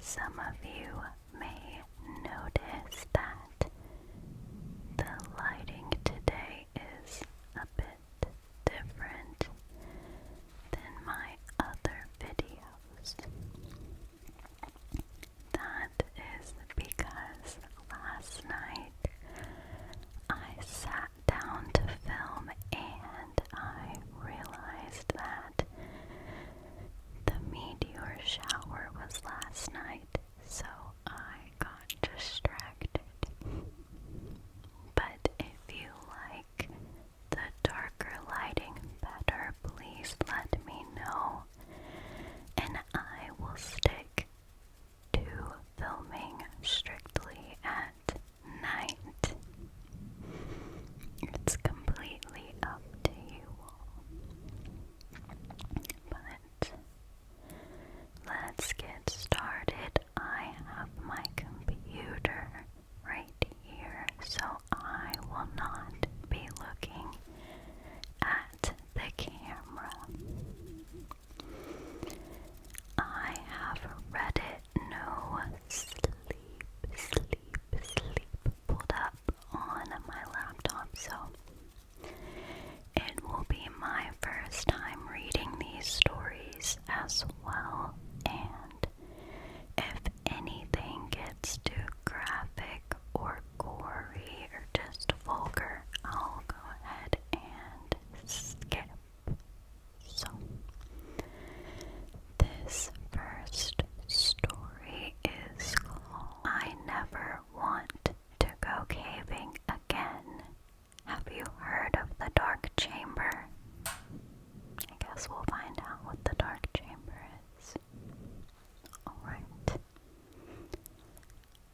Some of you may notice that the lighting today is a bit different than my other videos. That is because last night I sat down to film and I realized that the meteor shower was last night, so I got distracted. But if you like the darker lighting better, please let me know, and I will stick to filming strictly at night. It's completely up to you all. But let's get started. I have my computer right here, so I will not be looking at the camera. I have Reddit No Sleep pulled up on my laptop, so it will be my first time reading these stories as well, and if anything gets too graphic or gory or just vulgar, I'll go ahead and skip. So, this first story is called I Never Want to Go Caving Again. Have you heard of the Dark Chamber? I guess we'll find out what the Dark Chamber is. Alright.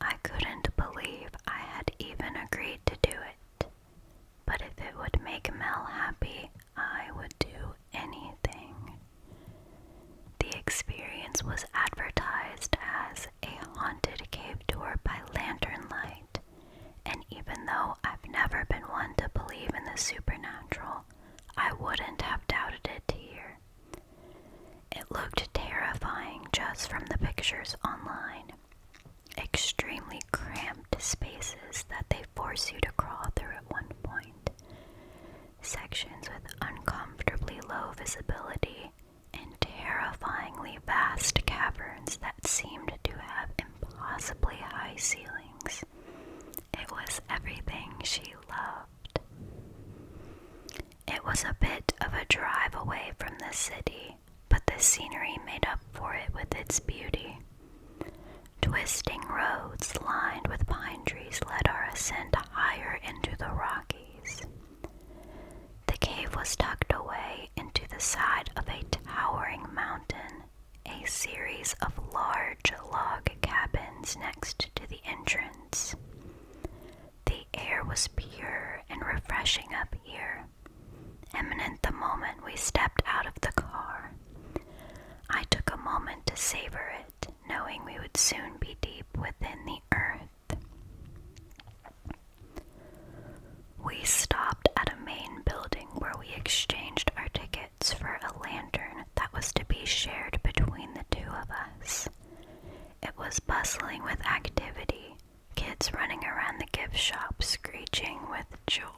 I couldn't believe I had even agreed to do it, but if it would make Mel happy, I would do anything. The experience was advertised as a haunted cave tour by lantern light, and even though I've never been one to believe in the supernatural, I wouldn't have doubted it here. It looked terrifying just from the pictures online. Extremely cramped spaces that they force you to crawl through at one point. Sections with uncomfortably low visibility and terrifyingly vast caverns that seemed to have impossibly high ceilings. It was everything she loved. It was a bit of a drive away from the city, but the scenery made up for it with its beauty. Twisting roads lined with pine trees led our ascent higher into the Rockies. The cave was tucked away into the side of a towering mountain, a series of large log cabins next to the entrance. The air was pure and refreshing up here, imminent the moment we stepped out of the car. I took a moment to savor it, knowing we would soon be deep within the earth. We stopped at a main building where we exchanged our tickets for a lantern that was to be shared between the two of us. It was bustling with activity, kids running around the gift shop screeching with joy.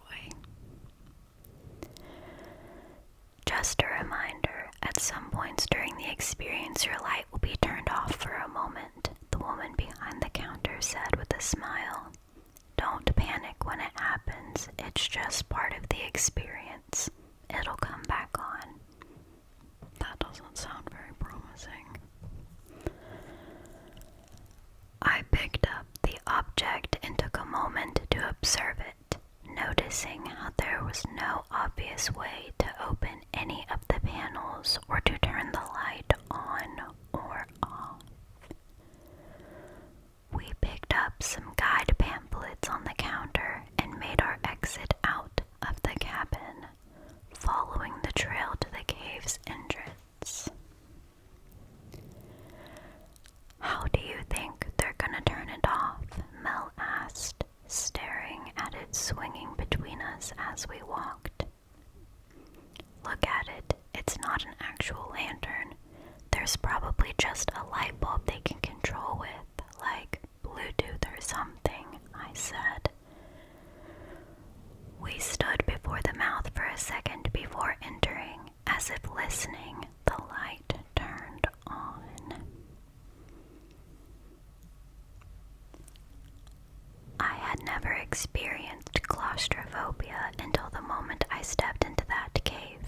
Just a reminder, at some points during the experience your light will be turned off for a moment, the woman behind the counter said with a smile. Don't panic when it happens, it's just part of the experience. It'll come back on. That doesn't sound very promising. I picked up the object and took a moment to observe it, noticing how there was no obvious way to open any of the panels or to turn the light on or off. We picked up some guide pamphlets on the counter and made our exit out of the cabin, following the trail to the cave's entrance. How do you think they're gonna turn it off? Mel asked, staring at it swinging between us as we walked. Look at it, it's not an actual lantern. had never experienced claustrophobia until the moment I stepped into that cave.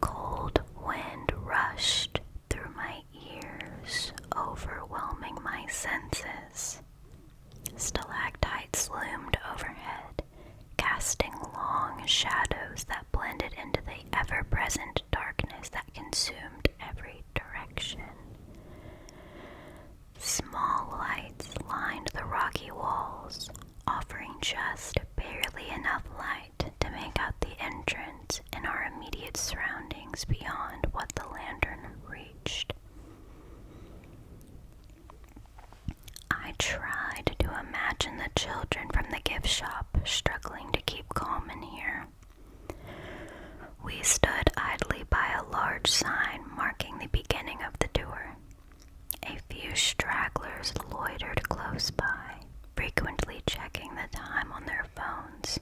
Cold wind rushed through my ears, overwhelming my senses. Stalactites loomed overhead, casting long shadows that blended into the ever-present darkness that consumed every direction. Small lights lined the rocky walls, offering just barely enough light to make out the entrance and our immediate surroundings beyond what the lantern reached. I tried to imagine the children from the gift shop struggling to keep calm in here. We stood idly by a large sign marking the beginning of the tour. A few stragglers loitered close by, frequently checking the time on their phones.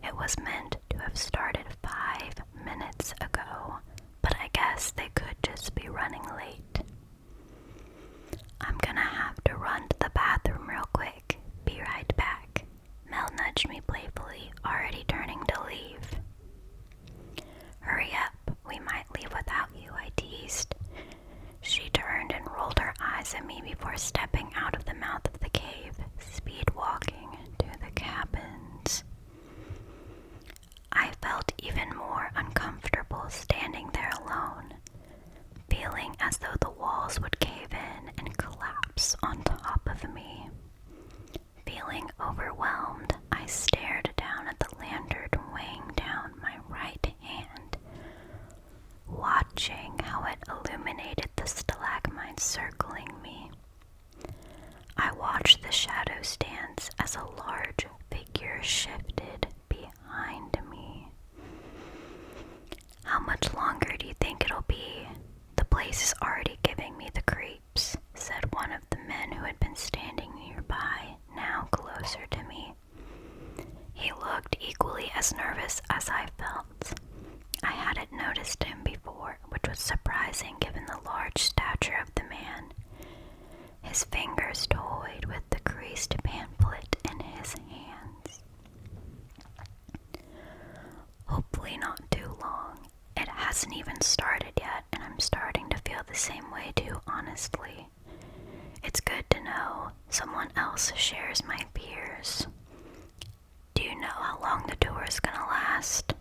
It was meant to have started 5 minutes ago, but I guess they could just be running late. I'm gonna have to run to the bathroom real quick. Be right back. Mel nudged me playfully, already turning to leave. Hurry up, we might leave without you, I teased. She turned and rolled her eyes at me before stepping out of the mouth of the cave, speed walking to the cabins. I felt even more uncomfortable standing there alone, feeling as though the walls would cave in and collapse on top of me. Feeling overwhelmed, I stared down at the lantern weighing down my right hand, watching how it illuminated the stalagmites circling me. I watched the shadows dance as a large figure shifted behind me. How much longer do you think it'll be? The place is already giving me the creeps, said one of the men who had been standing nearby, now closer to me. He looked equally as nervous as I felt. I hadn't noticed him before, which was surprising given the large stature of the man. His fingers toyed with the creased pamphlet in his hands. Hopefully not too long. It hasn't even started yet, and I'm starting to feel the same way too, honestly. It's good to know someone else shares my fears. Do you know how long the tour is gonna last?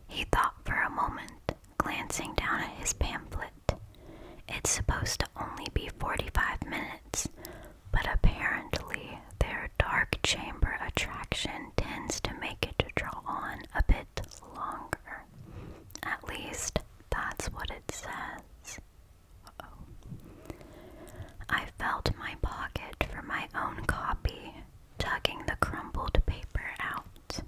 He thought for a moment, glancing down at his pamphlet. It's supposed to only be 45 minutes, but apparently their dark chamber attraction tends to make it to draw on a bit longer. At least, that's what it says. I felt my pocket for my own copy, tugging the crumpled paper out.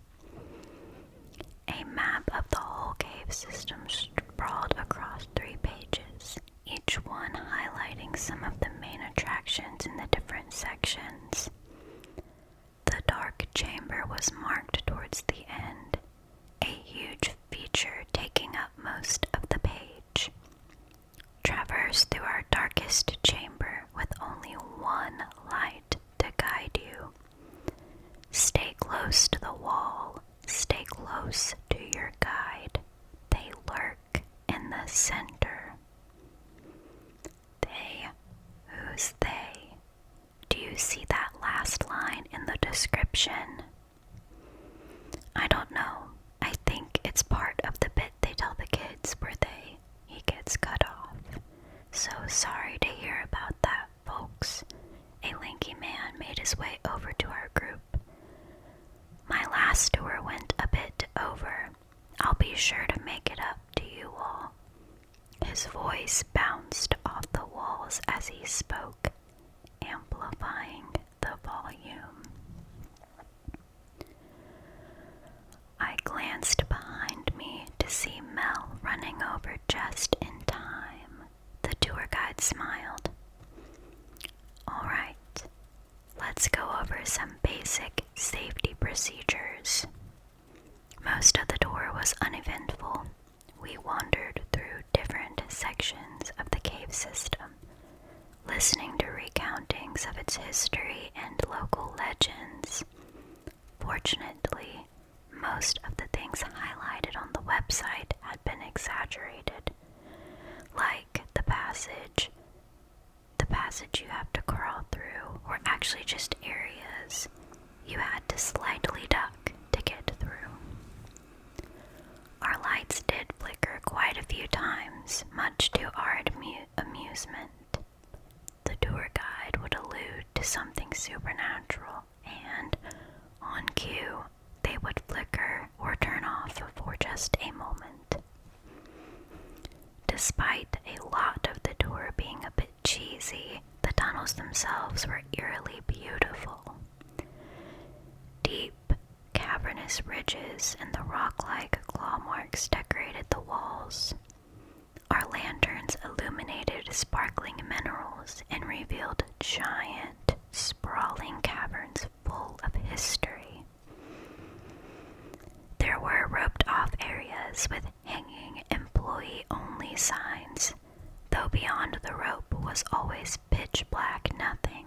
A map of the whole cave system sprawled across 3 pages, each one highlighting some of the main attractions in the different sections. The dark chamber was marked towards the end, a huge feature taking up most of the page. Traverse through our darkest chamber with only one light to guide you. Stay close to the wall. Stay close to your guide. They lurk in the center. They? Who's they? Do you see that last line in the description? I don't know. I think it's part of the bit they tell the kids where he gets cut off. So sorry to hear about that, folks. A lanky man made his way over to our group. My last tour went a bit over. I'll be sure to make it up to you all. His voice bounced off the walls as he spoke, amplifying the volume. I glanced behind me to see Mel running over just in time. The tour guide smiled. All right, let's go over some basic safety procedures. Most of the tour was uneventful. We wandered through different sections of the cave system, listening to recountings drawings of its history and local legends. Fortunately, most of the things highlighted on the website had been exaggerated, like the passage you have to crawl through were actually just areas you had to slightly duck to get through. Our lights did flicker quite a few times, much to our amusement. The tour guide would allude to something supernatural, and, on cue, they would flicker or turn off for just a moment. Despite a lot of the tour being a bit cheesy, the tunnels themselves were eerily beautiful. Deep, cavernous ridges and the rock-like claw marks decorated the walls. Our lanterns illuminated sparkling minerals and revealed giant, sprawling caverns full of history. There were roped-off areas with hanging employee-only signs, though beyond the rope was always pitch-black nothing.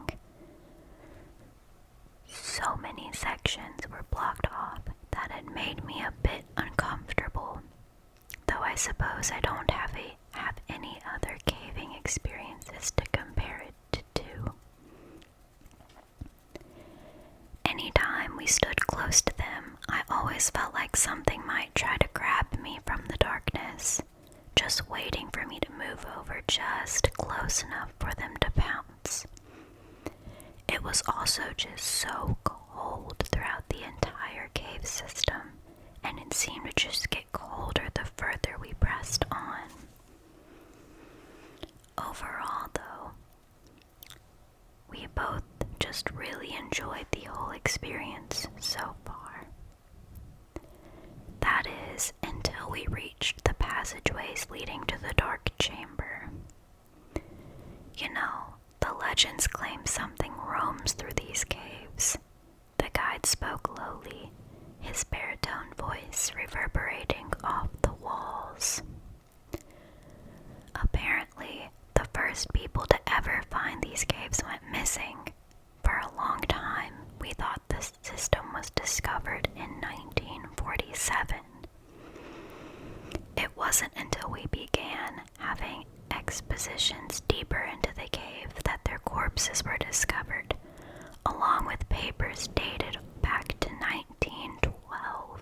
So many sections were blocked off that it made me a bit uncomfortable, though I suppose I don't have any other caving experiences to compare it to. Anytime we stood close to them, I always felt like something might try to grab me from the darkness, just waiting for me to move over just close enough for them to pounce. It was also just so cold throughout the entire cave system, and it seemed to just get colder the further we pressed on. Overall, though, we both just really enjoyed the whole experience so far. That is, until we reached the passageways leading to the dark chamber. You know, the legends claim something roams through these caves. The guide spoke lowly, his baritone voice reverberating off the walls. Apparently, the first people to ever find these caves went missing. For a long time, we thought this system was discovered in 1947. It wasn't until we began having expositions deeper into the cave that their corpses were discovered, along with papers dated back to 1912.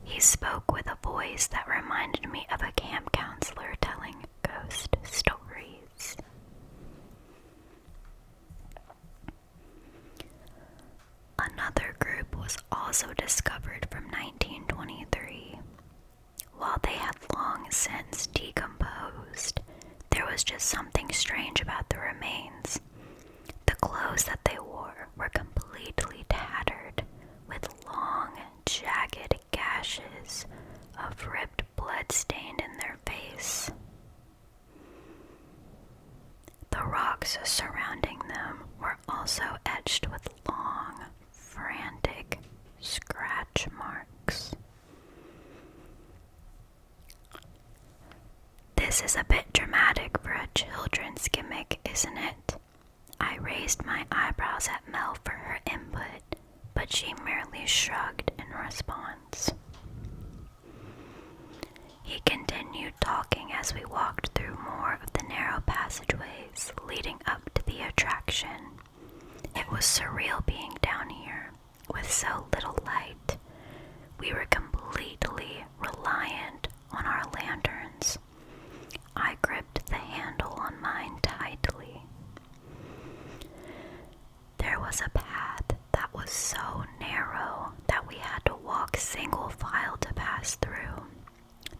He spoke with a voice that reminded me of a camp counselor telling ghost stories. Another group was also discovered from 1923. While they had long since decomposed, there was just something strange about the remains. The clothes that they wore were completely tattered, with long, jagged gashes of ripped blood stained in their face. The rocks surrounding them were also etched with long, frantic scratch marks. This is a bit dramatic for a children's gimmick, isn't it? I raised my eyebrows at Mel for her input, but she merely shrugged in response. He continued talking as we walked through more of the narrow passageways leading up to the attraction. It was surreal being down here, with so little light. We were completely reliant on our lanterns. I gripped the handle on mine tightly. There was a path that was so narrow that we had to walk single file to pass through,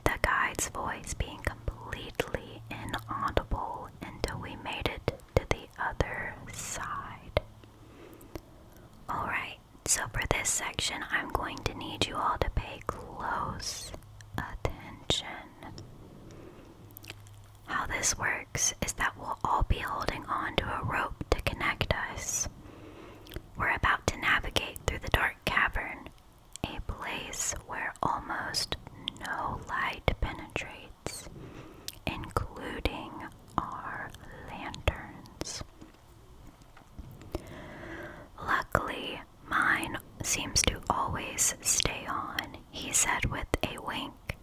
the guide's voice being completely inaudible until we made it to the other side. Alright, so for this section, I'm going to need you all to pay close attention. How this works is that we'll all be holding on to a rope to connect us. We're about to navigate through the dark cavern, a place where almost no light penetrates, including our lanterns. seems to always stay on," he said with a wink.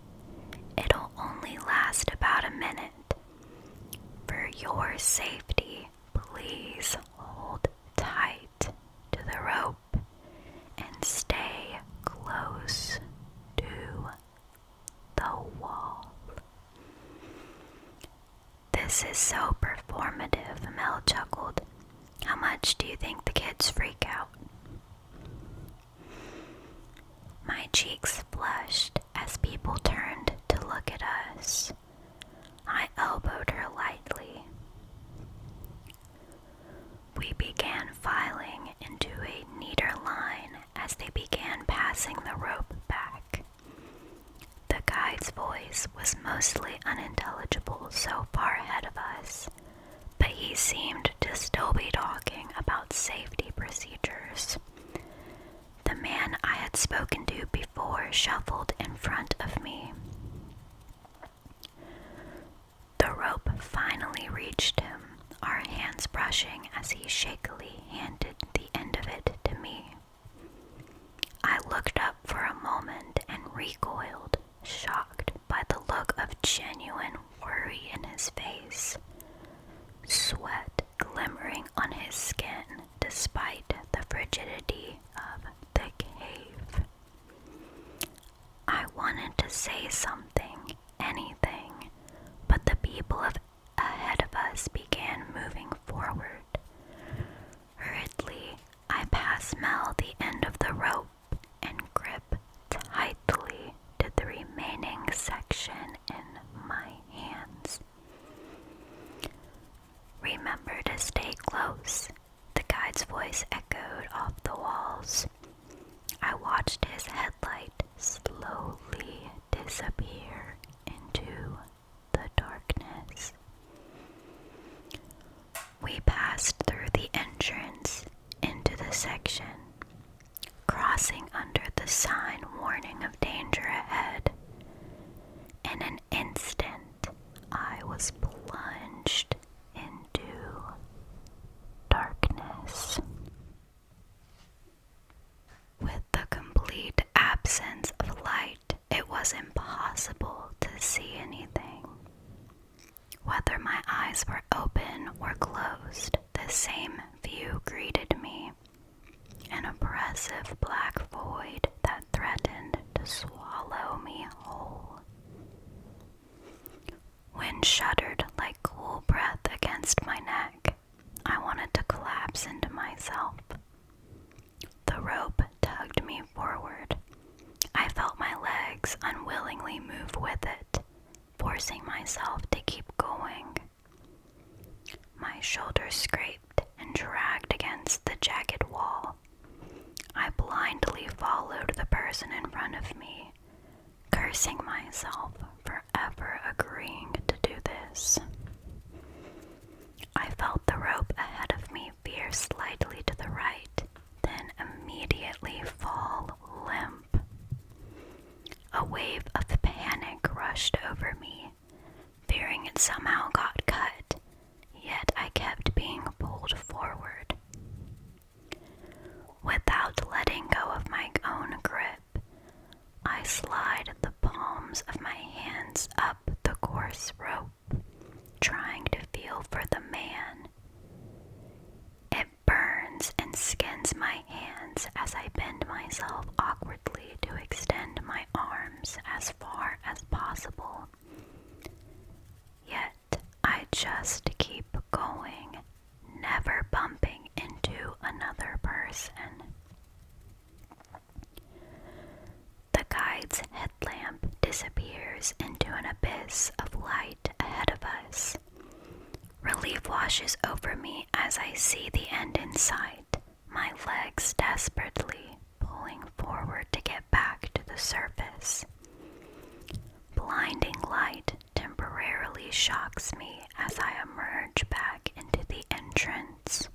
"It'll only last about a minute. For your safety, please hold tight to the rope and stay close to the wall." "This is so performative," Mel chuckled. "How much do you think the kids freak out?" My cheeks flushed as people turned to look at us. I elbowed her lightly. We began filing into a neater line as they began passing the rope back. The guide's voice was mostly unintelligible so far ahead of us, but he seemed to still be talking about safety procedures. The man I had spoken to before shuffled in front of me. The rope finally reached him, our hands brushing as he shakily handed the end of it to me. I looked up for a moment and recoiled, shocked by the look of genuine worry in his face, sweat glimmering on his skin despite the frigidity of the cave. I wanted to say something, anything, but the people ahead of us began moving forward. Hurriedly, I passed Mel the end of the rope and gripped tightly to the remaining section in my hands. "Remember to stay close," the guide's voice echoed off the walls. I watched his headlight slowly disappear into the darkness. We passed through the entrance into the section, crossing under the sign warning of danger ahead. In an instant, I was plunged into darkness. With the complete absence of light, it was impossible to see anything. Whether my eyes were open or closed, the same view greeted me, an oppressive black void that threatened to swallow me whole. Wind shuddered like cool breath against my neck. I wanted to collapse into myself. The rope tugged me forward. I felt my legs unwillingly move with it, forcing myself to keep going. My shoulders scraped and dragged against the jagged wall. I blindly followed the person in front of me, cursing myself for ever agreeing to do this. I felt the rope ahead of me veer slightly to the right, then immediately fall limp. A wave of panic rushed over me, fearing it somehow got cut, yet I kept being pulled forward. Without letting go of my own grip, I slid the palms of my hands up the coarse rope, trying to feel for the man. It burns and skins my hands as I bend myself awkwardly to extend my arms as far as possible. Yet I just keep going, never bumping into another person. The guide's headlamp disappears into an abyss of light ahead of us. Relief washes over me as I see the end in sight, my legs desperately pulling forward to get back to the surface. Blinding light temporarily shocks me as I emerge back into the entrance.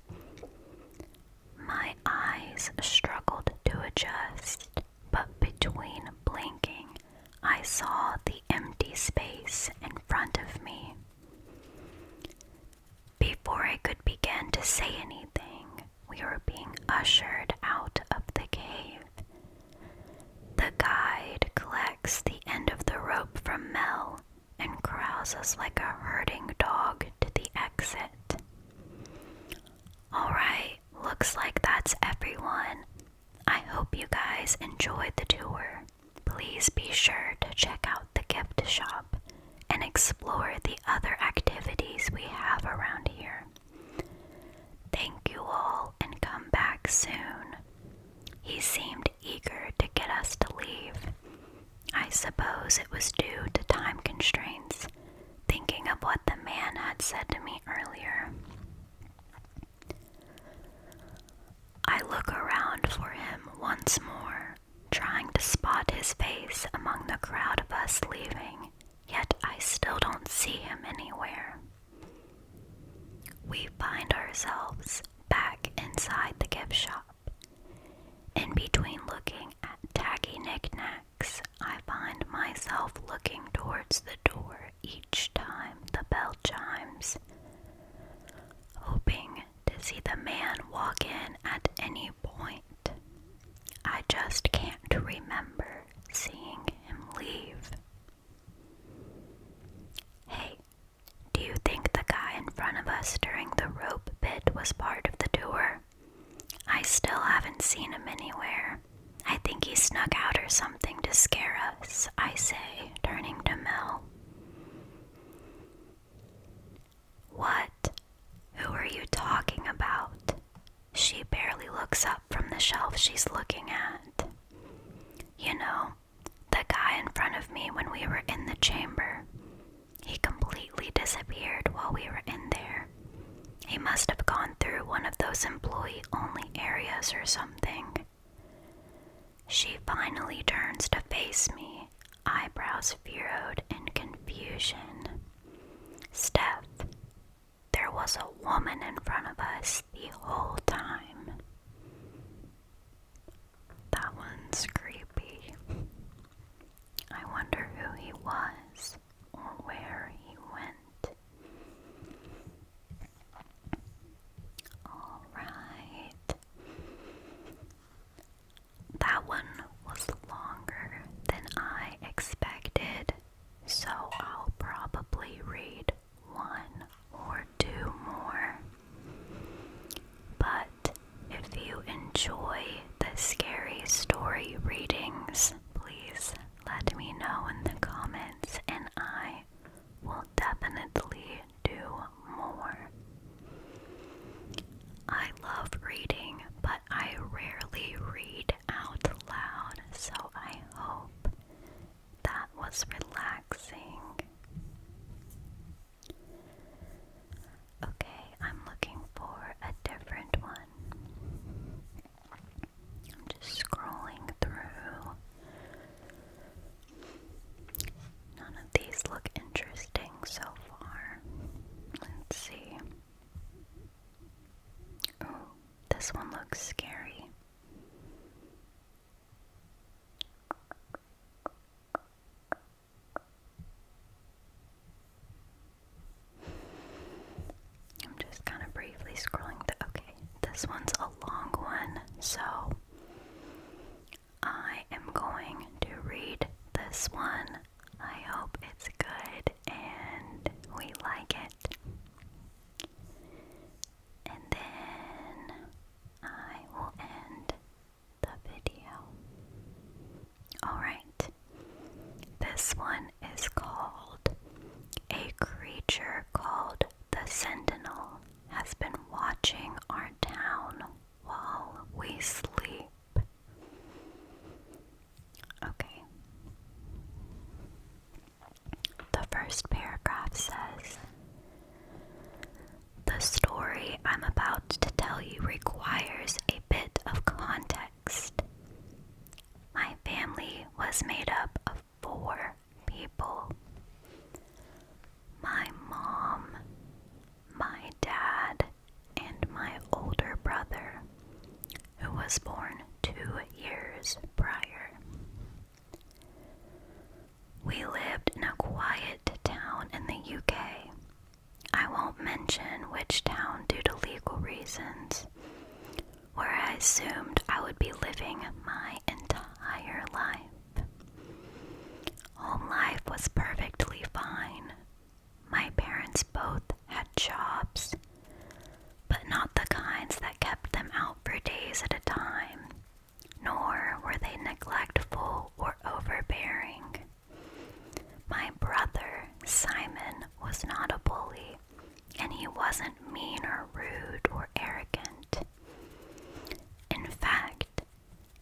My eyes struggled to adjust, but between blinking, I saw the empty space in front of me. Before I could begin to say anything, we were being ushered out of the cave. from Mel and corrals us like a herding dog to the exit. Alright, looks like that's everyone. I hope you guys enjoyed the tour. Please be sure to check out the gift shop and explore the other activities we have around here. Thank you all and come back soon. He seemed eager to get us to leave. I suppose it was due to time constraints, thinking of what the man had said to me earlier. I look around for him once more, trying to spot his face among the crowd of us leaving, yet I still don't see him anywhere. We find ourselves back inside the gift shop. In between looking at taggy knickknacks, I find myself looking towards the door each time the bell chimes, hoping to see the man walk in at any point. I just can't remember seeing him leave. Hey, do you think the guy in front of us during the rope bit was part of the tour? I still haven't seen him anywhere. I think he snuck out or something to scare us, I say, turning to Mel. What? Who are you talking about? She barely looks up from the shelf she's looking at. You know, the guy in front of me when we were in the chamber. He completely disappeared while we were in there. He must have gone through one of those employee-only areas or something. She finally turns to face me, eyebrows furrowed in confusion. Steph, there was a woman in front of us the whole time. That one's creepy. I wonder who he was or where he went. Alright. That one was longer than I expected, so I'll probably read one or two more. But if you enjoy the scary story readings, please let me know in the comments and I will definitely do more. I love reading, but I rarely read out loud, so I hope that was relaxing. Okay, I'm looking for a different one. I'm just scrolling through. None of these look interesting so far. Let's see. Oh, this one looks scary. I'm just kind of briefly scrolling through. Okay, this one's a long one, so I am going to read this one. I hope it's good and we like it. And then I will end the video. Alright, this one is called A Creature Called the Sentinel Has Been Watching Our Town While We Sleep. Okay. The first paragraph says, the story I'm about to tell you requires a bit of context. My family was made up of 4 people. My mom, my dad, and my older brother, who was born 2 years prior. We lived in a quiet town in the UK. I won't mention which town due to legal reasons, where I assumed I would be living my entire life. Home life was perfect. parents both had jobs, but not the kinds that kept them out for days at a time, nor were they neglectful or overbearing. My brother, Simon, was not a bully, and he wasn't mean or rude or arrogant. In fact,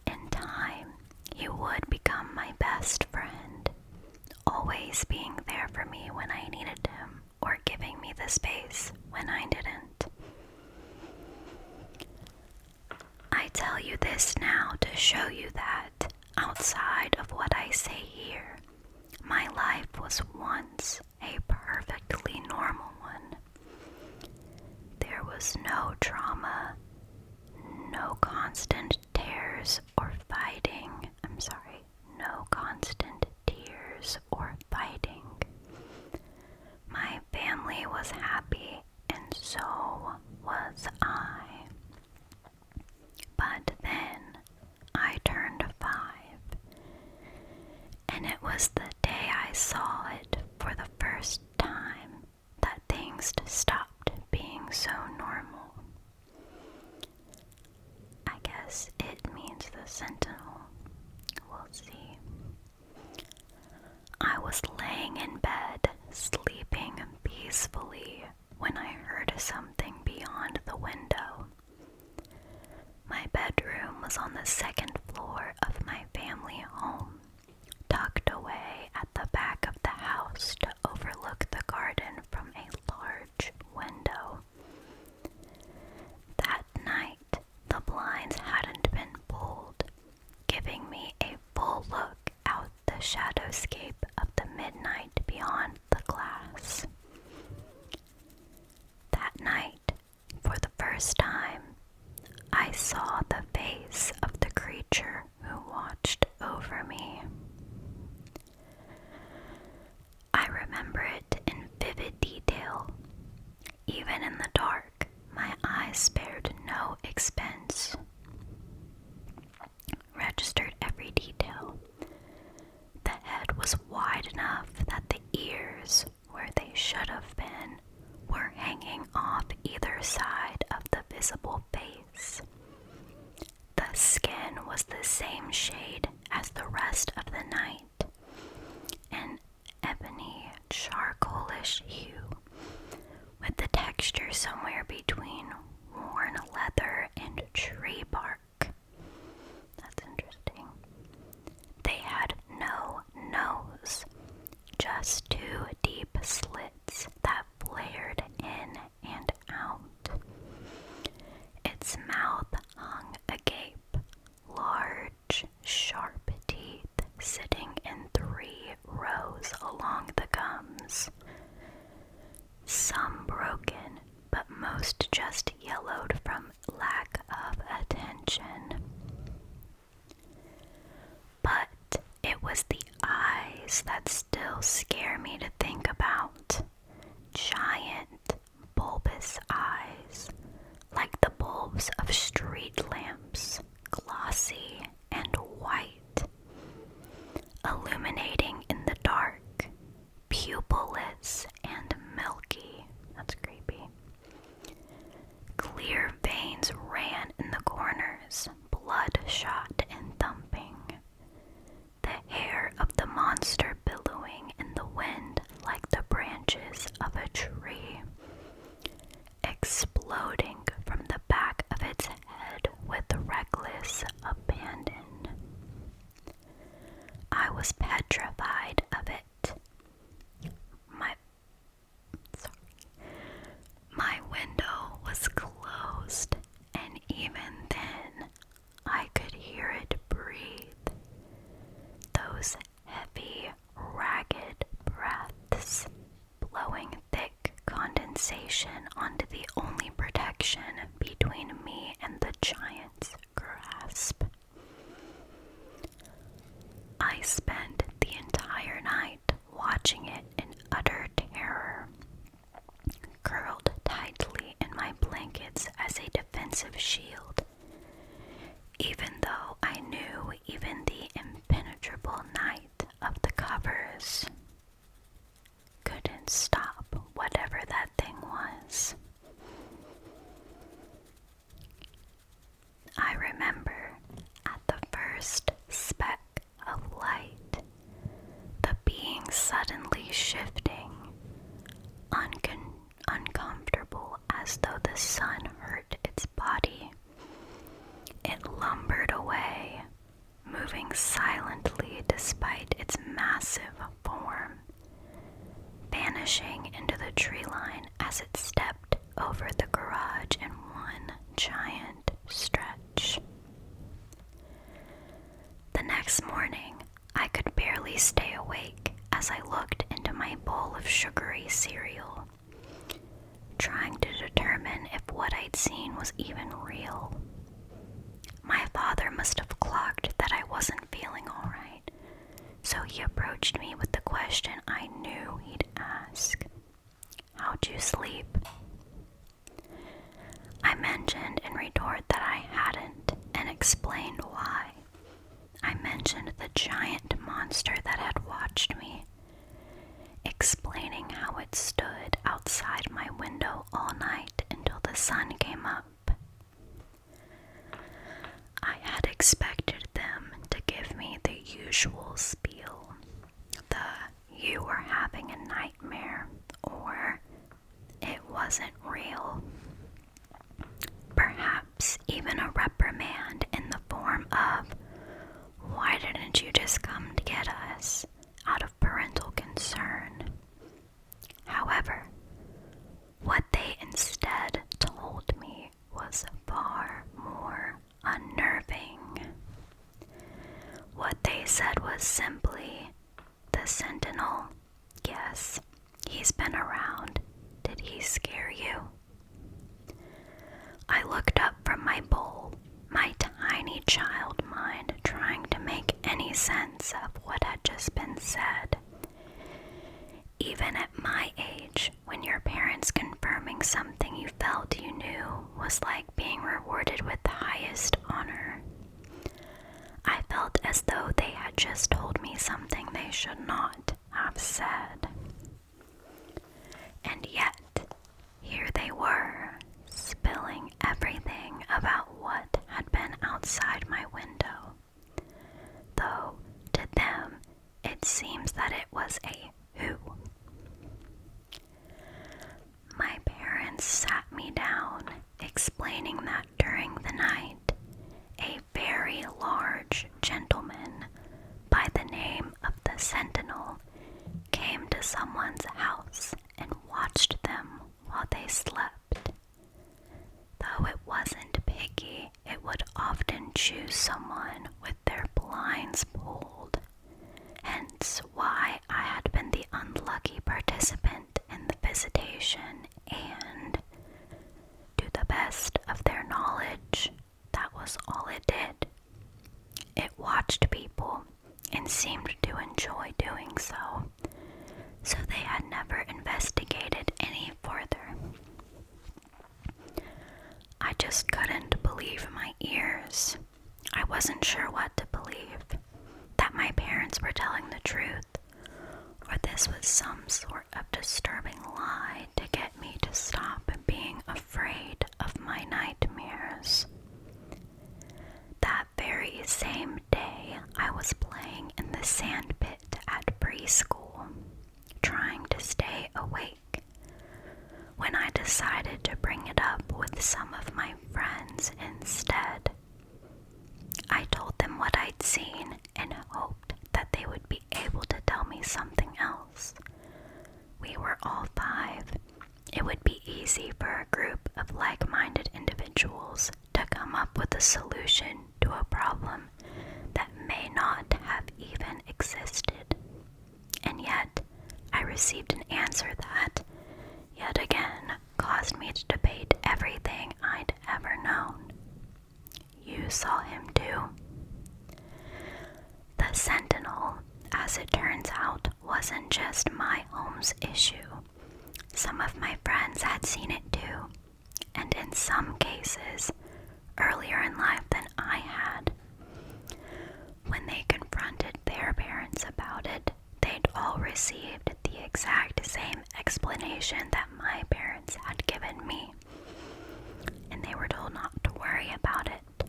in time, he would become my best friend, always being there for me when I needed him or giving me the space when I didn't. I tell you this now to show you that, outside of what I say here, my life was once a perfectly normal one. There was no trauma, no constant tears or fighting. No constant tears or fighting. My family was happy, and so was I. But then I turned 5, and it was the day I saw it for the first time that things stopped being so normal. I guess it means the sentinel. We'll see. I was laying in bed, sleeping peacefully, when I heard something beyond the window. My bedroom was on the second floor of my family home, tucked away at the back of the house to overlook the garden from a large window. That night, the blinds hadn't been pulled, giving me a full look out the shadowscape of the midnight beyond the glass. That night, for the first time, I saw the face of the creature who watched over me. I remember it in vivid detail. Even in the dark, my eyes spared no expense. Registered every detail. The head was wide enough that the ears, where they should have been, were hanging off either side of the visible face. The skin was the same shade as the rest of the night, an ebony charcoalish hue, with the texture somewhere between worn leather and tree bark. That's interesting. They had no nose, just 2 deep slits that flared in and out. Its mouth hung agape, large, sharp teeth sitting in 3 rows along the gums. Some broken, but most just yellowed from lack of attention. But it was the eyes that still scare me to think about. Giant, bulbous eyes, like the bulbs of street lamps, glossy and white, illuminating in the dark, pupilless and milky. That's creepy. Clear veins ran in the corners, bloodshot and thumping. The hair of the monster billowing in the wind like the branches of a tree, exploding from the back of its head with reckless abandon. I was petrified of it. My window was closed, and even then I could hear it breathe. Those heavy, ragged breaths, blowing thick condensation onto the only protection between me and the giant's grasp. I spent the entire night watching it in utter terror, curled tightly in my blankets as a defensive shield, even though I knew even the impenetrable night of the covers couldn't stop whatever sun hurt its body. It lumbered away, moving silently despite its massive form, vanishing into the tree line as it stepped over the garage in one giant stretch. The next morning, I could barely stay awake as I looked into my bowl of sugary cereal, trying to determine if what I'd seen was even real. My father must have clocked that I wasn't feeling alright, so he approached me with the question I knew he'd ask. How'd you sleep? I mentioned in retort that I hadn't, and explained why. I mentioned the giant monster that had watched me, explaining how it stood outside my window all night until the sun came up. I had expected them to give me the usual spiel, you were having a nightmare, or it wasn't real. Perhaps even a reprimand in the form of, why didn't you just come to get us, out of parental concern. However, what they instead told me was far more unnerving. What they said was simply, the Sentinel, yes, he's been around. Did he scare you? I looked up from my bowl, my tiny child mind trying to make any sense of what had just been said. Even at my age, when your parents confirming something you felt you knew was like being rewarded with the highest honor, I felt as though they had just told me something they should not have said. And yet, here they were, spilling everything about what had been outside my window. Though, to them, it seems that it was a who. My parents sat me down, explaining that during the night, a very large gentleman by the name of the Sentinel came to someone's house and watched them while they slept. Though it wasn't picky, it would often choose someone with their blinds pulled, hence why I had been the unlucky participant in the visitation, and, to the best of their knowledge, that was all it did. It watched people and seemed to enjoy doing so they had never investigated any further. I just couldn't believe my ears. I wasn't sure what to believe, that my parents were telling the truth, or this was some sort of disturbing lie to get me to stop being afraid of my nightmares. That very same day, I was playing in the sand pit at preschool, trying to stay awake, when I decided to bring it up with some of my friends instead. I told them what I'd seen and hoped that they would be able to tell me something else. We were all 5. It would be easy for a group of like-minded individuals to come up with a solution to a problem that may not have even existed. And yet, I received an answer that, yet again, caused me to debate everything I'd ever known. You saw him too? The Sentinel, as it turns out, wasn't just my home's issue. Some of my friends had seen it too, and in some cases, earlier in life than I had. When they confronted their parents about it, they'd all received the exact same explanation that my parents had given me, and they were told not to worry about it.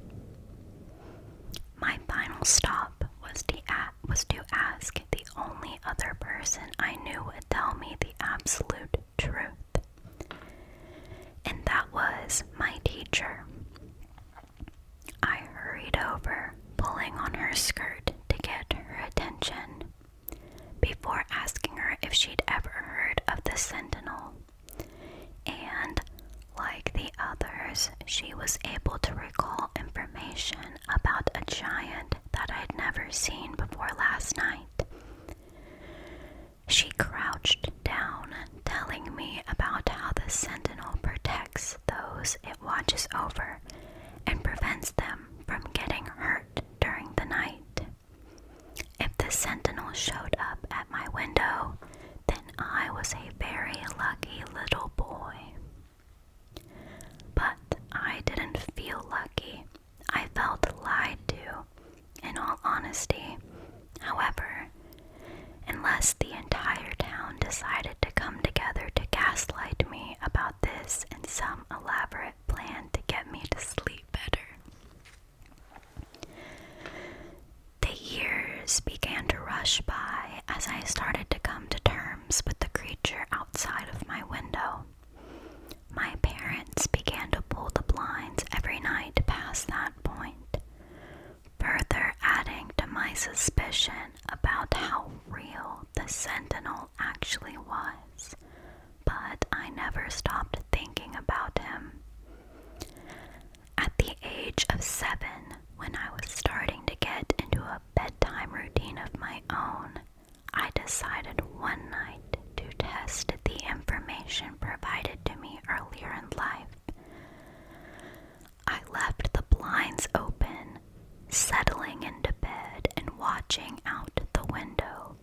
My final stop was to ask the only other person I knew would tell me the absolute truth, and that was her skirt to get her attention before asking her if she'd ever heard of the Sentinel. And like the others, she was able to recall information about a giant that I'd never seen before last night. She crouched down, telling me about how the Sentinel protects those it watches over and prevents them from getting hurt during the night. If the Sentinel showed up at my window, then I was a very lucky little boy. But I didn't feel lucky. I felt lied to, in all honesty. However, unless the entire town decided to come together to gaslight me about this in some elaborate plan to get me to sleep better. The years began to rush by as I started to come to terms with the creature outside of my window. My parents began to pull the blinds every night past that point, further adding to my suspicion about how real the Sentinel actually was, but I never stopped thinking about him. At the age of 7, when I was starting to get into a bedtime routine of my own, I decided one night to test the information provided to me earlier in life. I left the blinds open, settling into bed and watching out the window,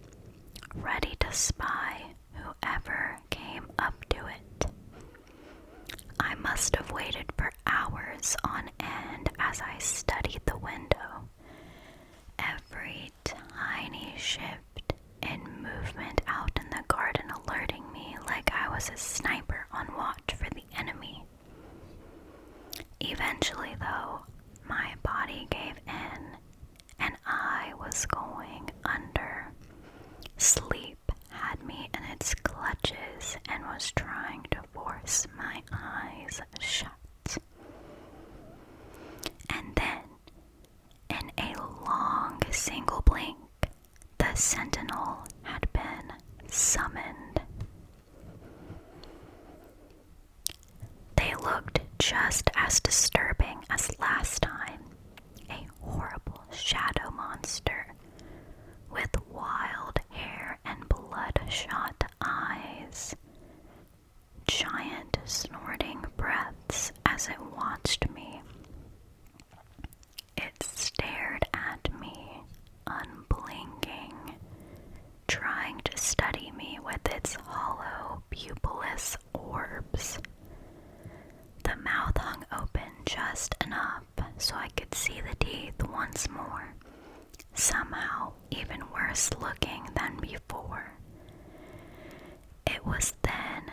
ready to spy whoever came up to it. I must have waited for hours on end as I studied the window, every tiny shift and movement out in the garden alerting me like I was a sniper on watch for the enemy. Eventually, though, my body gave in, and I was going under. Sleep had me in its clutches and was trying to force my eyes shut. And then, in a long single blink, the Sentinel had been summoned. They looked just as disturbing as last time, a horrible shadow monster with wild hair and bloodshot eyes, giant snorting breaths as it watched me. It stared at me, unblinking, trying to study me with its hollow, pupilless orbs. The mouth hung open just enough so I could see the teeth once more, somehow even worse looking than before. It was then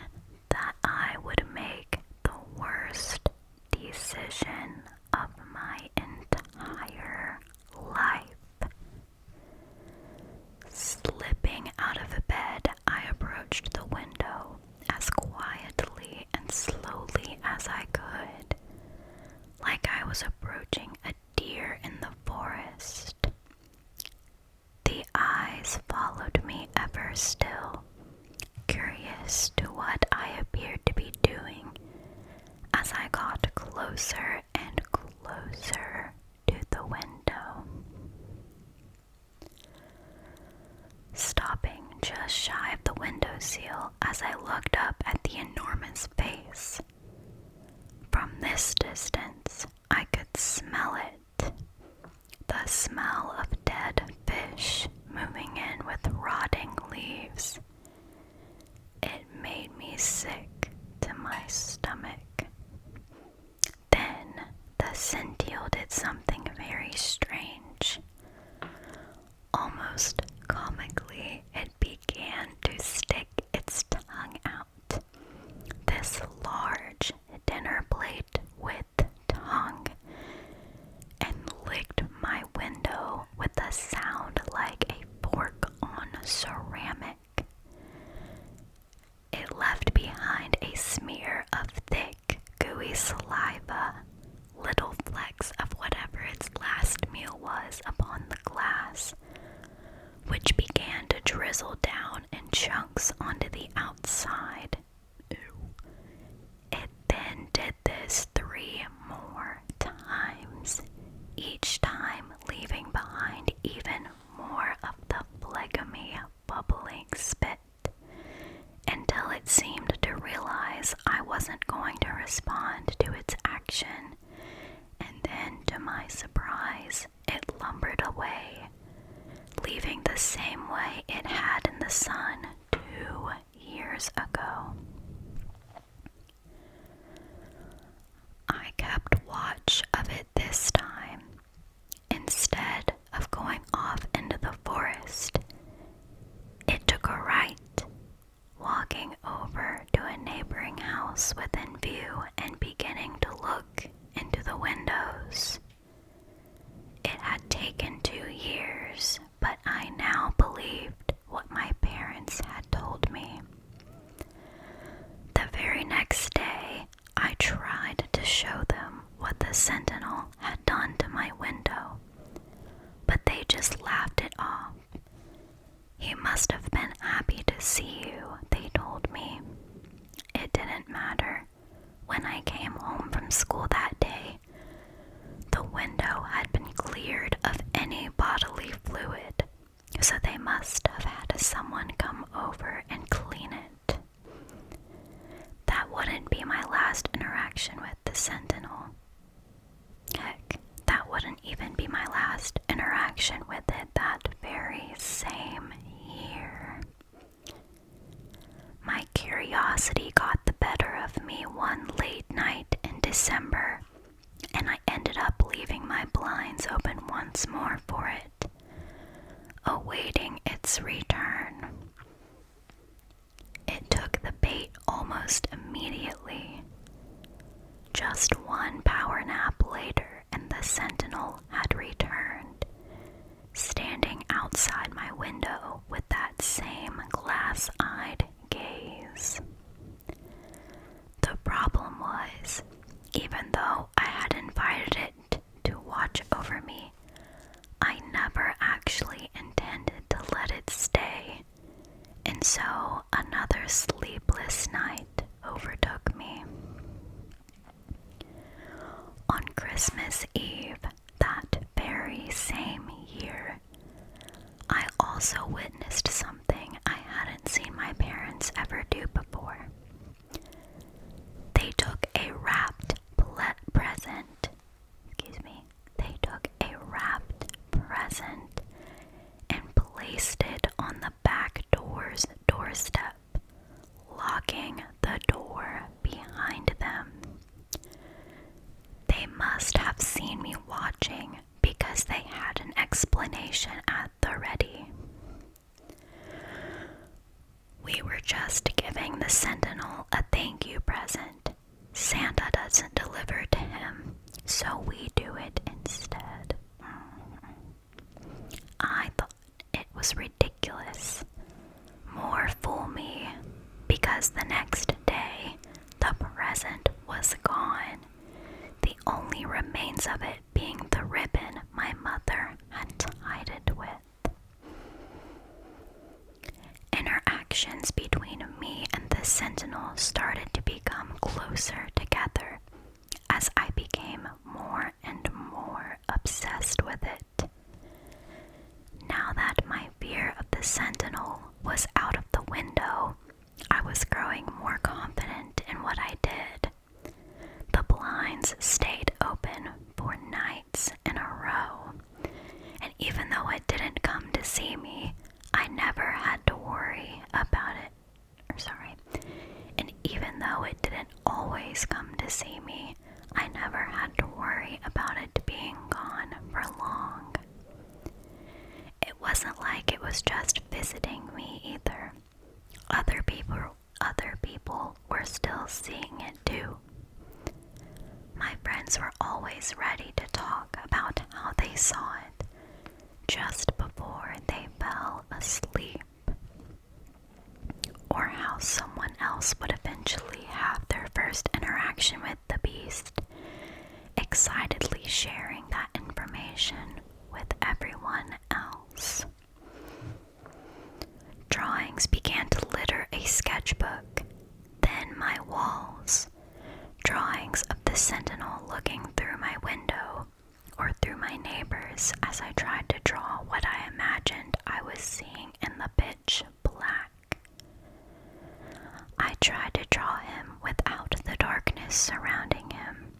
that I would make the worst decision of my entire life. Slipping out of bed, I approached the window as quietly and slowly as I could, like I was approaching a deer in the forest. The eyes followed me ever still, curious to what I appeared to be doing as I got closer and closer to the window. Stopping just shy of the windowsill as I looked up at the enormous face. From this distance, I could smell it. The smell of dead fish moving in with rotting leaves. It made me sick to my stomach. Then the Sentinel did something very strange. Almost comically, it began to stick its tongue out. This large dinner plate width tongue, and licked my window with a sound like a fork on ceramic. It left behind a smear of thick, gooey saliva, little flecks of whatever its last meal was upon the glass, which began to drizzle down in chunks onto the outside. It then did this 3 more times, each time leaving behind even more of the phlegmy, bubbling spit, until it seemed to realize I wasn't going to respond to its action, and then, to my surprise, it lumbered away, leaving the same way it had in the sun 2 years ago. I kept watch of it this time. Instead of going off into the forest, it took a right, walking over to a neighboring house within view and beginning to look into the windows. It had taken 2 years, but I now believed what my parents had told me. The very next day, I tried to show them what the sentinel had done to my window, but they just laughed it off. "He must have been happy to see you," they told me. It didn't matter. When I came home from school that day, the window had been cleared of any bodily fluid, so they must have had someone come over and clean it. That wouldn't be my last interaction with the sentinel. Heck, that wouldn't even be my last interaction with it that very same year. My curiosity got the better of me one late night in December, and I ended up leaving my blinds open once more for it, awaiting its return. It took the bait almost immediately. Just one power nap later, and the sentinel had returned, standing outside my window with that same glass-eyed gaze. The problem was, even though I had invited it to watch over me, I never actually intended to let it stay, and so another sleepless night overtook me. On Christmas Eve, that very same year, I also witnessed something I hadn't seen my parents ever do before. They took a wrapped present, and placed it on the back door's doorstep, locking the door behind them. They must have seen me watching because they had an explanation at the ready. "We were just giving the sentinel a thank you present. Santa doesn't deliver to him, so we do it instead." I thought it was ridiculous. More fool me, because the next day the present was gone, the only remains of it being the ribbon my mother had tied it with. Interactions between me and the sentinel started to become closer together as I became more and more obsessed with it. Now that my fear of the sentinel was out of the window, I was growing more confident in what I did. The blinds stayed open for nights in a row, and even though it didn't come to see me, I never had to worry about it. And even though it didn't always come to see me, I never had to worry about it being gone for long. It wasn't like it was just visiting me either. Other people were still seeing it too. My friends were always ready to talk about how they saw it just before they fell asleep, or how someone else would eventually have their first interaction with the beast, excitedly sharing that information with everyone else. walls. Drawings began to litter a sketchbook, then my walls. Drawings of the sentinel looking through my window or through my neighbors as I tried to draw what I imagined I was seeing in the pitch black. I tried to draw him without the darkness surrounding him.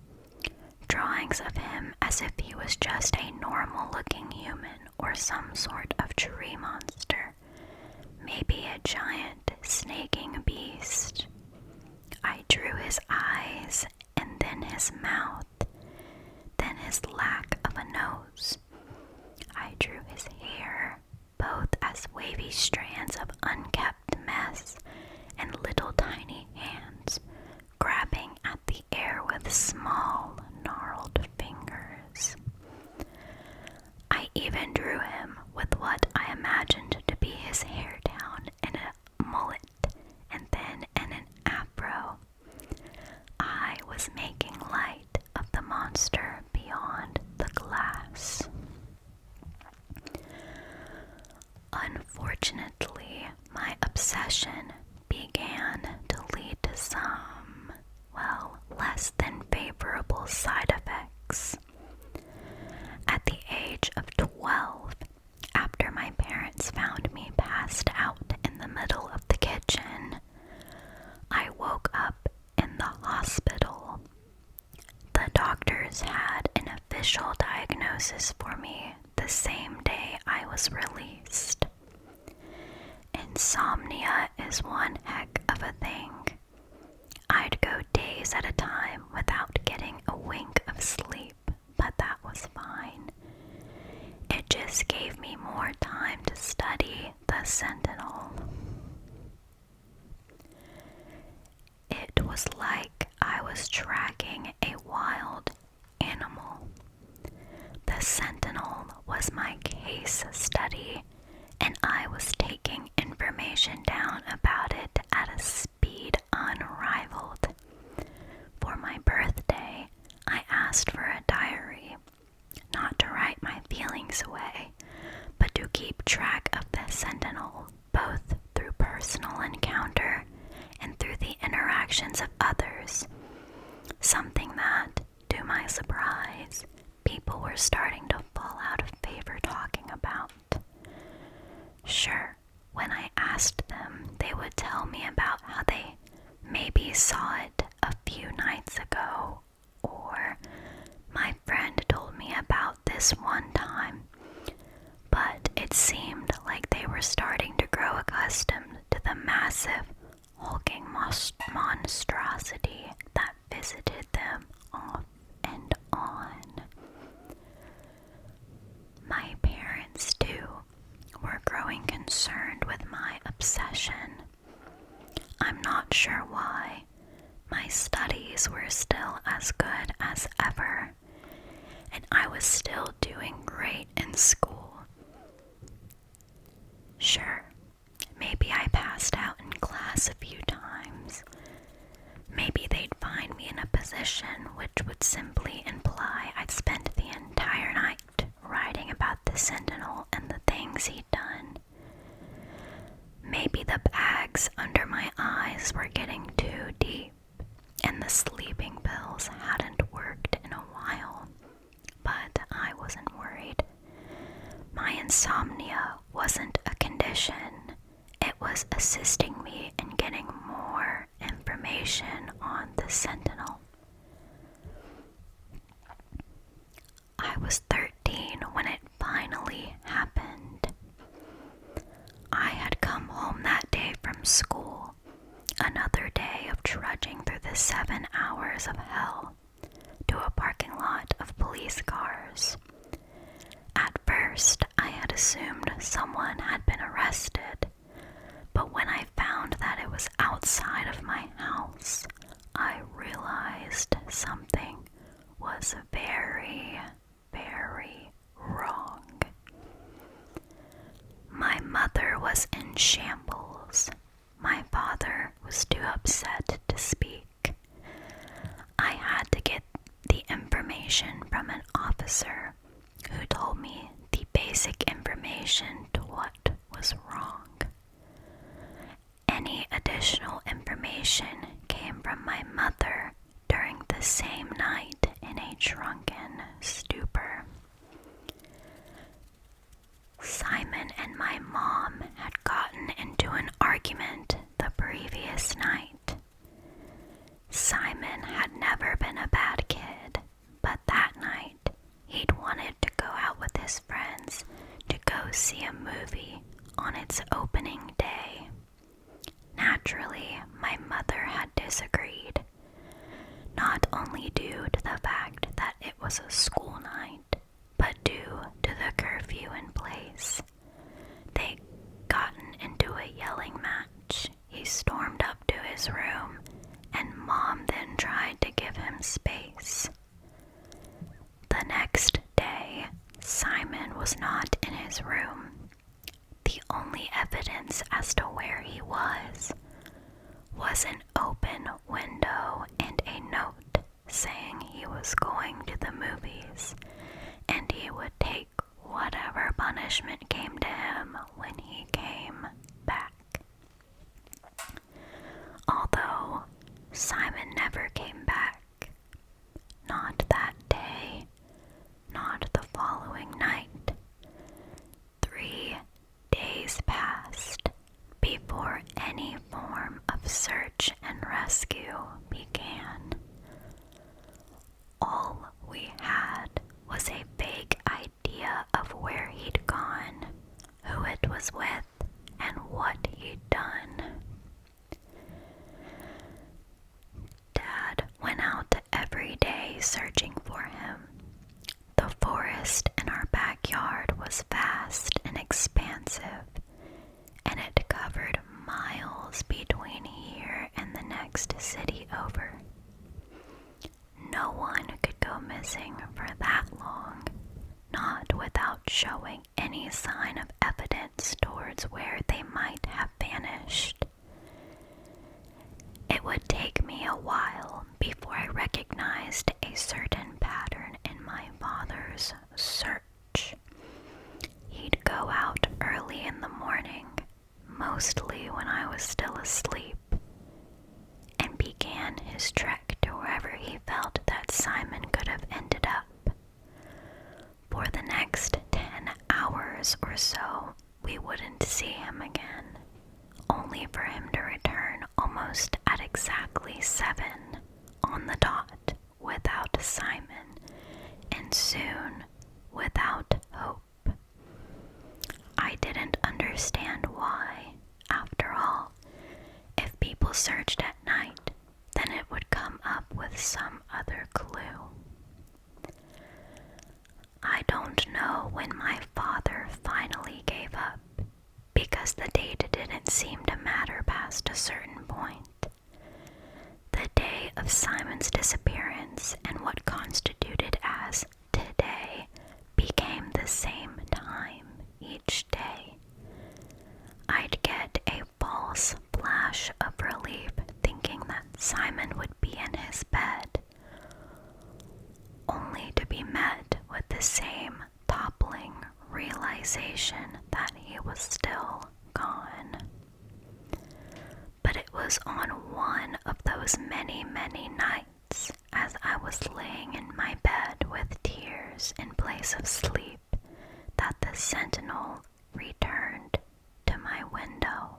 Drawings of him as if he was just a normal-looking human or some sort of tree monster, maybe a giant snaking beast. I drew his eyes and then his mouth, then his lack of a nose. I drew his hair, both as wavy strands of unkept mess and little tiny hands grabbing at the air with small, gnarled fingers. I even drew him with what I imagined to be his hair down in a mullet and then in an afro. I was making light of the monster beyond the glass. Unfortunately, my obsession began to lead to some, less than favorable side effects. At the age of 12, after my parents found me passed out in the middle of the kitchen, I woke up in the hospital. The doctors had an official diagnosis for me the same day I was released. Insomnia is one heck of a thing. I'd go days at a time without getting a wink of sleep, but that was fine. It just gave me more time to study the Sentinel. It was like I was tracking a wild animal. The Sentinel was my case study, and I was taking information down about it at a speed unrivaled. For my birthday, I asked for a diary, not to write my feelings away, but to keep track of the Sentinel, both through personal encounter and through the interactions of others, something that, to my surprise, people were starting to fall out of favor talking about. Sure, when I asked them, they would tell me about how they maybe saw it a few nights ago, or my friend told me about this one time, but it seemed like they were starting to grow accustomed to the massive, hulking monstrosity that visited them off and on. My parents, too, were growing concerned with my obsession. I'm not sure why. My studies were still as good as ever, and I was still doing great in school. Sure, maybe I passed out in class a few times. Maybe they'd find me in a position which would simply imply I'd spent the entire night writing about the Sentinel and the things he'd done. Maybe the bags under my eyes were getting too deep, and the sleeping pills hadn't worked in a while, but I wasn't worried. My insomnia wasn't a condition. It was assisting me in getting more information on the Sentinel. I was 13 when it finally happened. I had come home that day from school, another day of trudging through the 7 hours of hell, to a parking lot of police cars. At first, I had assumed someone had been arrested, but when I found that it was outside of my house, I realized something was very, very wrong. My mother was in shambles. My father was too upset to speak. I had to get the information from an officer who told me the basic information explanation to what was wrong. Any additional information came from my mother during the same night in a drunken stupor. Simon and my mom had gotten into an argument the previous night. Simon had never been a bad kid, but that night he'd wanted to go out with his friends to go see a movie on its opening day. Naturally, my mother had disagreed, not only due to the fact that it was a school night, but due to the curfew in place. They'd gotten into a yelling match. He stormed up to his room, and Mom then tried to give him space. The next day, Simon was not in his room. The only evidence as to where he was an open window and a note saying he was going to the movies and he would take whatever punishment came to him when he came back. Although Simon never came back, not that day, not the following night. 3 days passed before any form of search and rescue began. All we had was a vague idea of where he'd gone, who it was with, and what he'd done. Dad went out every day searching for him. The forest in our backyard was vast and expansive, and it covered miles between here and the next city over. No one could go missing for that long, not without showing any sign of evidence towards where they might have vanished. It would take me a while before I recognized a certain pattern in my father's search. He'd go out early in the morning, mostly when I was still asleep, and began his trek to wherever he felt that Simon could have ended up. For the next 10 hours or so, we wouldn't see him again, only for him to return almost at exactly 7 on the dot without Simon, and soon without hope. I didn't understand why. After all, if people searched at night, then it would come up with some other clue. I don't know when my father finally gave up, because the date didn't seem to matter past a certain point. The day of Simon's disappearance and what constituted as today became the same time each day. I'd get a false flash of relief thinking that Simon would be in his bed, only to be met with the same toppling realization that he was still gone. But it was on one of those many, many nights, as I was laying in my bed with tears in place of sleep, that the sentinel returned to my window.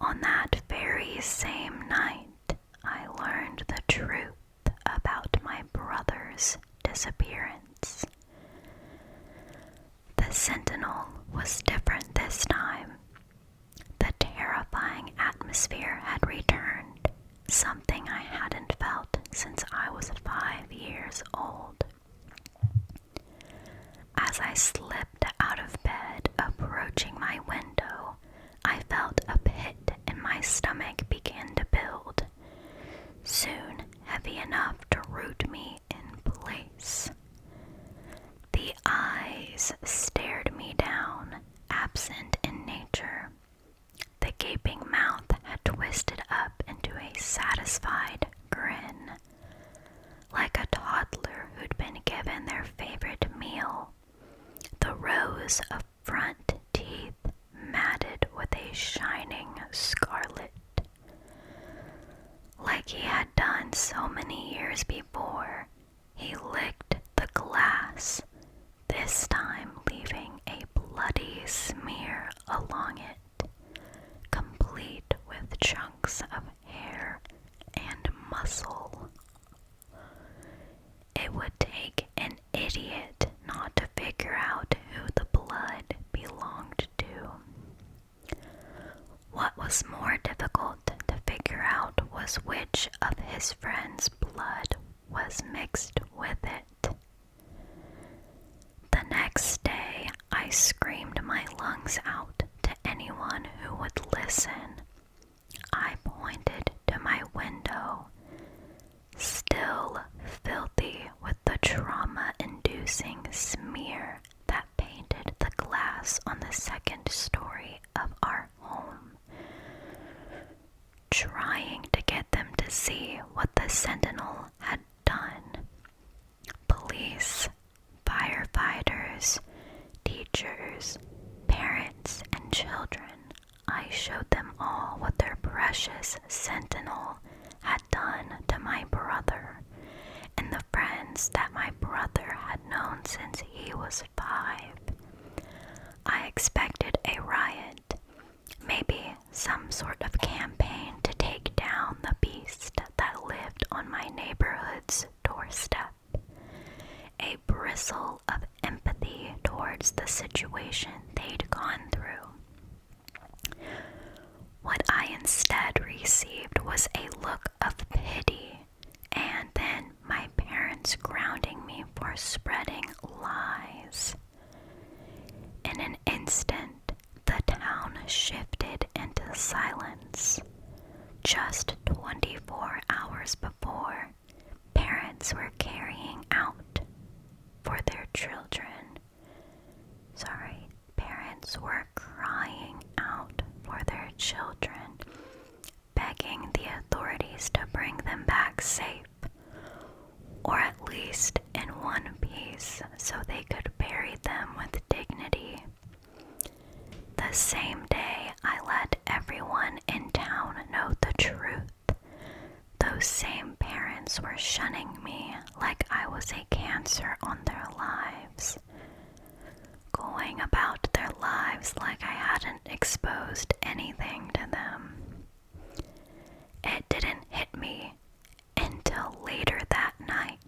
On that very same night, I learned the truth about my brother's disappearance. The sentinel was different this time. The terrifying atmosphere had returned, something I hadn't felt since I was 5 years old. As I slipped out of bed, approaching my window, I felt a pit in my stomach begin to build, soon heavy enough to root me in place. The eyes stared me down, absent in nature. The gaping mouth had twisted up into a satisfied grin, like a toddler who'd been given their favorite meal. The rows rows of front teeth matted with a shining scarlet. Like he had done so many years before, he licked the glass, this time leaving a bloody smear along it, complete with chunks of hair and muscle. It would take an idiot not to figure out who the blood belonged to. What was more difficult to figure out was which of his friend's blood was mixed with it. The next day, I screamed my lungs out to anyone who would listen. I pointed to my window, still filthy with the trauma-inducing smear that painted the glass on the second story of our home, trying to get them to see what the sentinel had done. Police, firefighters, teachers, parents, and children, I showed them all what their precious sentinel had done to my brother and the friends that my brother had known since he was 5. I expected a riot, maybe some sort of campaign to take down the beast that lived on my neighborhood's doorstep. A bristle of empathy towards the situation they'd gone through. What I instead received was a look of pity, and then my parents grounding me for spreading lies. In an instant, the town shifted into silence. Just 24 hours before, parents were carrying out for their children. Parents were crying out for their children, begging the authorities to bring them back safe, or at least in one piece so they could bury them with dignity. The same day, I let everyone in town know the truth. Those same parents were shunning me like I was a cancer on their lives, going about their lives like I hadn't exposed anything to them. It didn't hit me until later that night,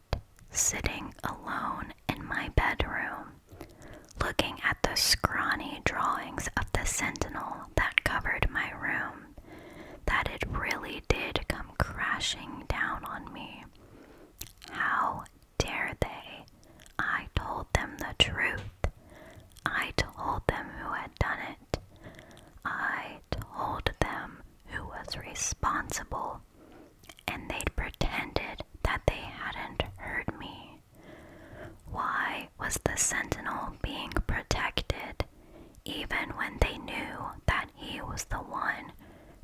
sitting alone in my bedroom, looking at the scrawny drawings of the sentinel that covered my room, that it really did come crashing down on me. How dare they? I told them the truth. I told them who had done it. I told them who was responsible, and they'd pretended that they hadn't heard me. Why was the sentinel being protected, even when they knew that he was the one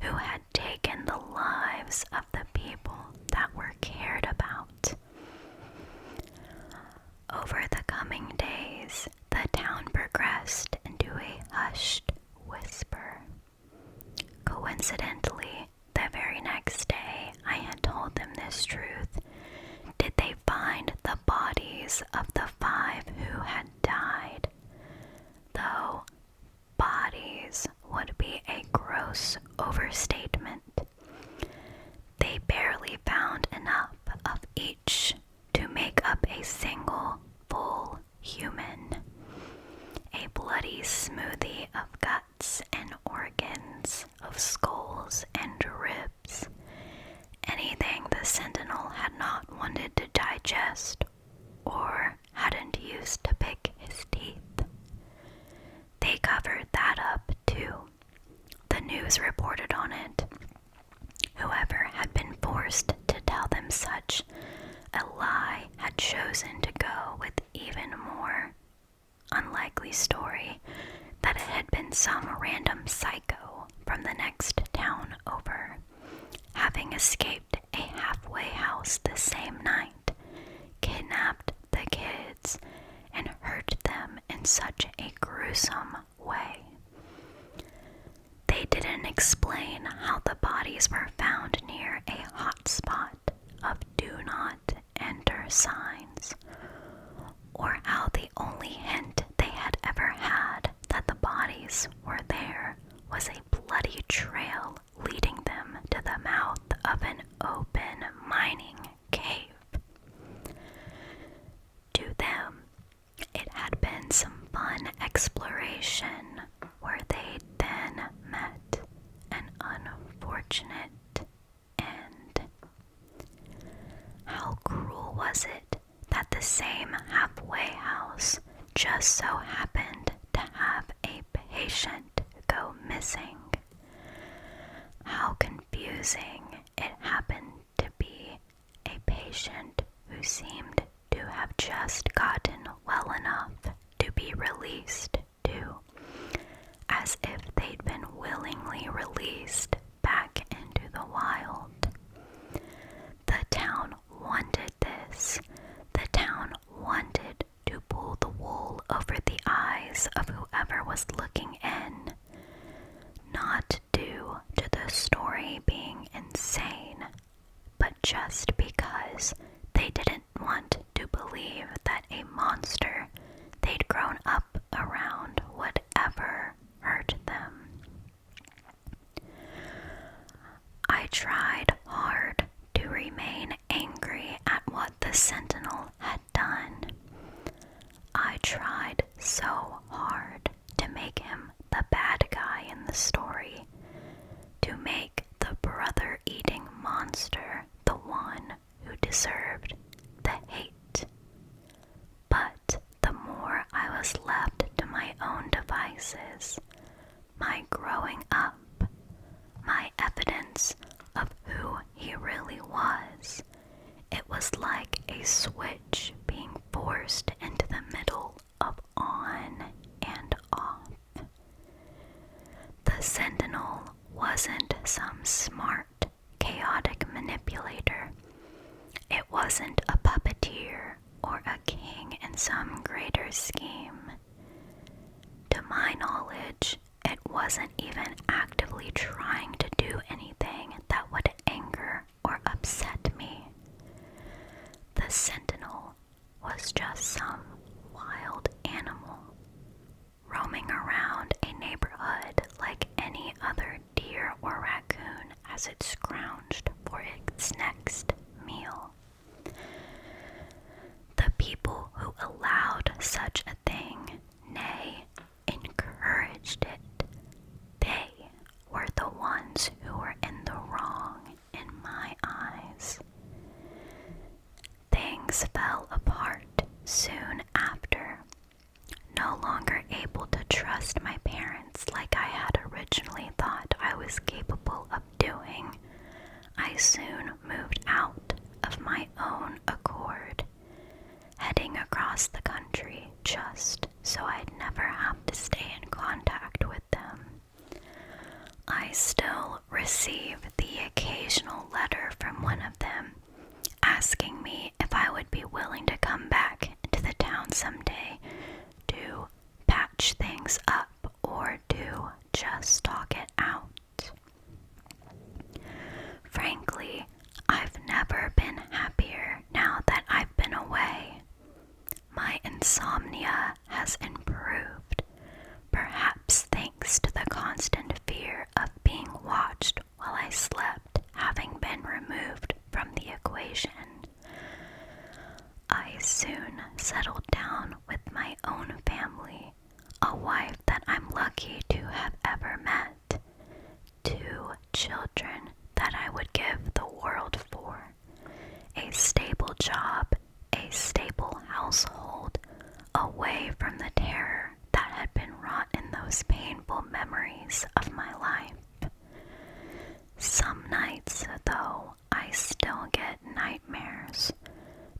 who had taken the lives of the people that were cared about? Over the coming days, the town progressed into a hushed whisper. Coincidentally, the very next day I had told them this truth, did they find the bodies of the 5 who had died. Though bodies would be a gross overstatement. They barely found enough of each to make up a single full human. A bloody smoothie of guts and organs, of skulls and ribs. Anything the sentinel had not wanted to digest or hadn't used to pick his teeth. They covered that up too. The news reported on it. Whoever had been forced to tell them such a lie had chosen to go with even more unlikely story that it had been some random psycho from the next town over, having escaped a halfway house the same night, kidnapped the kids, and hurt them in such a gruesome gruesome way. They didn't explain how the bodies were found near a hotspot of do not enter signs, or how the only hint they had ever had that the bodies were there was a bloody trail leading them to the mouth of an open mining cave. To them, it had been some fun exploration where they then met an unfortunate end. How cruel was it that the same halfway house just so happened to have a patient go missing? How confusing it happened to be a patient who seemed to have just gotten well enough to be released too, as if they'd been willingly released back into the wild. The town wanted this. The town wanted to pull the wool over the eyes of whoever was looking in, not due to the story being insane, but just because they didn't want to believe that a monster they'd grown up around would ever hurt them. I tried hard to remain angry at what the sentinel had done. I tried so hard to make him the bad guy in the story, to make the brother-eating monster the one who deserved the hate. But the more I was left to my own devices, my growing up, my evidence of who he really was, it was like a switch being forced into the middle of on and off. The sentinel wasn't some smart, chaotic manipulator. It wasn't a puppeteer or a king in some greater scheme. To my knowledge, it wasn't even actively trying to do anything that would anger or upset me. The sentinel was just some wild animal, roaming around a neighborhood like any other deer or raccoon as it scrounged for its next meal. The people who allowed such a thing, nay, encouraged it, they were the ones who were in the wrong in my eyes. Things fell apart soon after. No longer able to trust my parents like I had originally thought I was capable of doing, I soon moved out of my own accord, heading across the country just so I'd never have to stay in contact with them. I still receive the occasional letter from one of them asking me if I would be willing to come back to the town someday to patch things up or to just talk it out. Frankly, I've never been happier now that I've been away. My insomnia has improved, perhaps thanks to the constant fear of being watched while I slept having been removed from the equation. I soon settled down with my own family, a wife that I'm lucky to have ever met, 2 children that I would give the world for, a stable job, a stable household, away from the terror that had been wrought in those painful memories of my life. Some nights, though, I still get nightmares.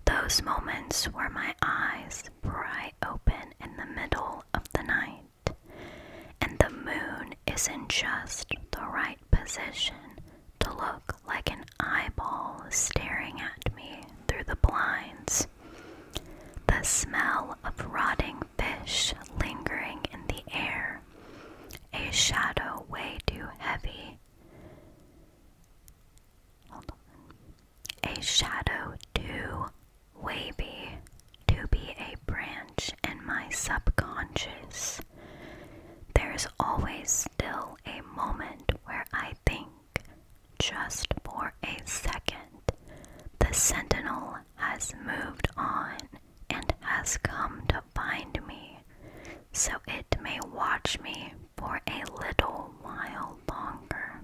Those moments where my eyes pry open in the middle of the night, and the moon is in just the right position to look like an eyeball staring at me through the blinds. The smell of rotting fish lingering in the has come to find me, so it may watch me for a little while longer.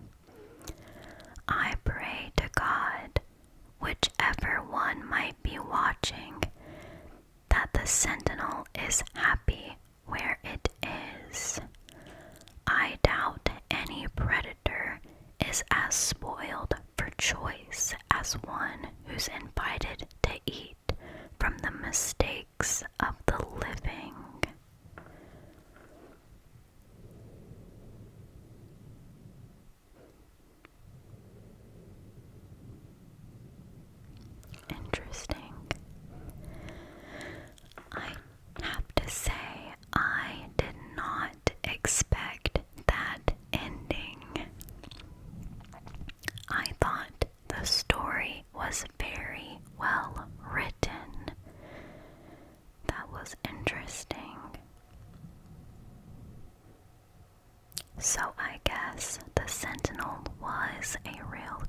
I pray to God, whichever one might be watching, that the sentinel is happy where it is. I doubt any predator is as spoiled for choice as one who's invited to eat from the mistakes of the living. Interesting. I have to say, I did not expect that ending. I thought the story was very well written. That was interesting. So I guess the sentinel was a real